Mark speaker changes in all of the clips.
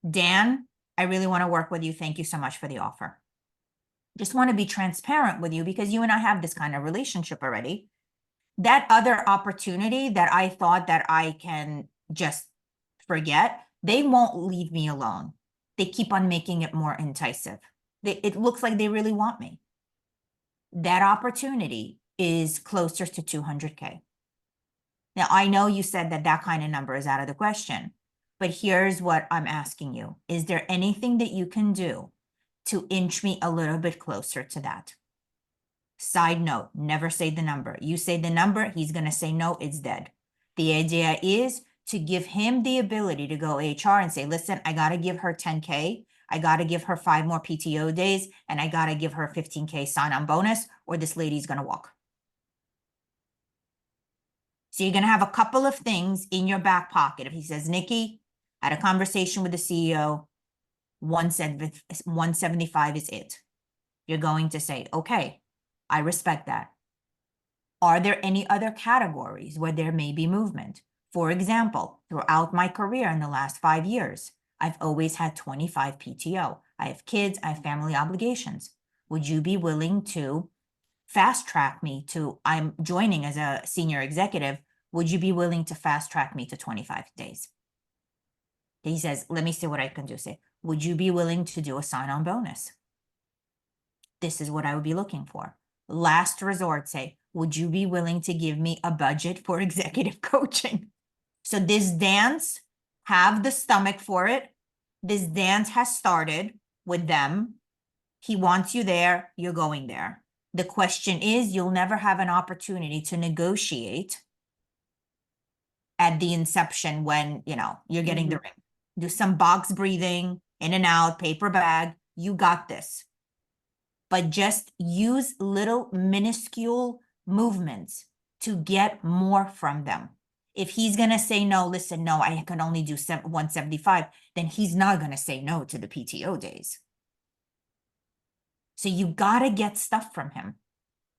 Speaker 1: Dan, I really want to work with you. Thank you so much for the offer. Just want to be transparent with you because you and I have this kind of relationship already. That other opportunity that I thought that I can just forget, they won't leave me alone. They keep on making it more enticing. It looks like they really want me. That opportunity is closer to 200K. Now, I know you said that that kind of number is out of the question, but here's what I'm asking you. Is there anything that you can do to inch me a little bit closer to that? Side note, never say the number. You say the number, he's going to say no, it's dead. The idea is to give him the ability to go HR and say, listen, I got to give her 10K. I got to give her 5 more PTO days, and I got to give her 15K sign-on bonus, or this lady's going to walk. So you're going to have a couple of things in your back pocket. If he says, Nikki, had a conversation with the CEO, 175 is it. You're going to say, okay, I respect that. Are there any other categories where there may be movement? For example, throughout my career in the last 5 years, I've always had 25 PTO. I have kids, I have family obligations. Would you be willing to fast track me to, I'm joining as a senior executive, would you be willing to fast track me to 25 days? He says, let me see what I can do. Say, would you be willing to do a sign-on bonus? This is what I would be looking for. Last resort, say, would you be willing to give me a budget for executive coaching? So this dance, have the stomach for it. This dance has started with them. He wants you there, you're going there. The question is, you'll never have an opportunity to negotiate at the inception when, you're getting the ring. Do some box breathing, in and out, paper bag, you got this. But just use little minuscule movements to get more from them. If he's going to say no, listen, no, I can only do 175, then he's not going to say no to the PTO days. So you got to get stuff from him.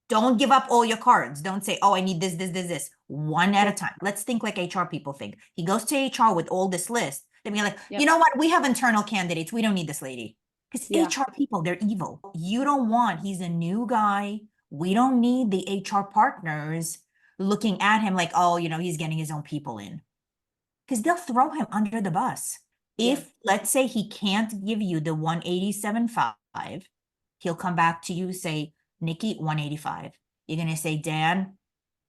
Speaker 1: Don't give up all your cards. Don't say, oh, I need this. One at a time. Let's think like HR people think. He goes to HR with all this list. They'll be like, you know what? We have internal candidates. We don't need this lady. Because HR people, they're evil. You don't want, he's a new guy. We don't need the HR partners looking at him like, oh, he's getting his own people in. Because they'll throw him under the bus. If, let's say, he can't give you the 187.5, he'll come back to you, say, Nikki, 185. You're going to say, Dan,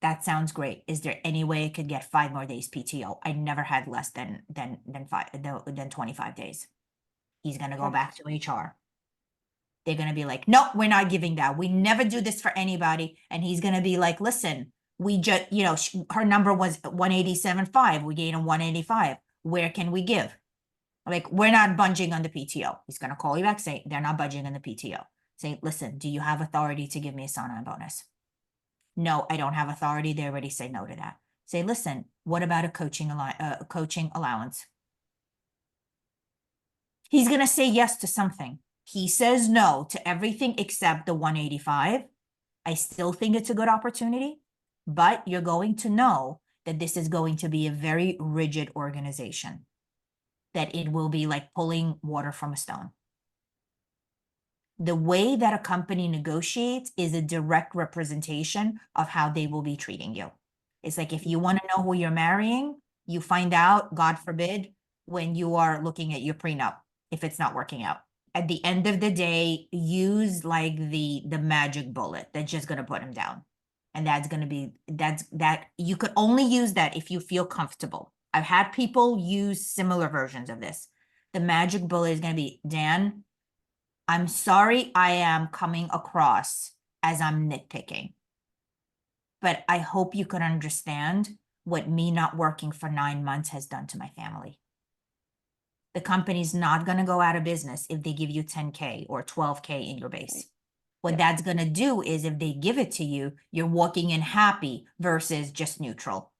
Speaker 1: that sounds great. Is there any way I could get 5 more days PTO? I never had less than 25 days. He's going to go back to HR. They're going to be like, no, we're not giving that. We never do this for anybody. And he's going to be like, listen, we just, her number was 187.5. We gave him 185. Where can we give? Like, we're not budging on the PTO. He's going to call you back, say, they're not budging on the PTO. Say, listen, do you have authority to give me a sign-on bonus? No, I don't have authority. They already say no to that. Say, listen, what about a coaching allowance? He's going to say yes to something. He says no to everything except the 185. I still think it's a good opportunity, but you're going to know that this is going to be a very rigid organization, that it will be like pulling water from a stone. The way that a company negotiates is a direct representation of how they will be treating you. It's like, if you want to know who you're marrying, you find out, God forbid, when you are looking at your prenup, if it's not working out. At the end of the day, use like the magic bullet that's just going to put him down. And that's going to be, that you could only use that if you feel comfortable. I've had people use similar versions of this. The magic bullet is going to be, Dan, I'm sorry I am coming across as I'm nitpicking, but I hope you can understand what me not working for 9 months has done to my family. The company's not going to go out of business if they give you 10K or 12K in your base. What that's going to do is, if they give it to you, you're walking in happy versus just neutral.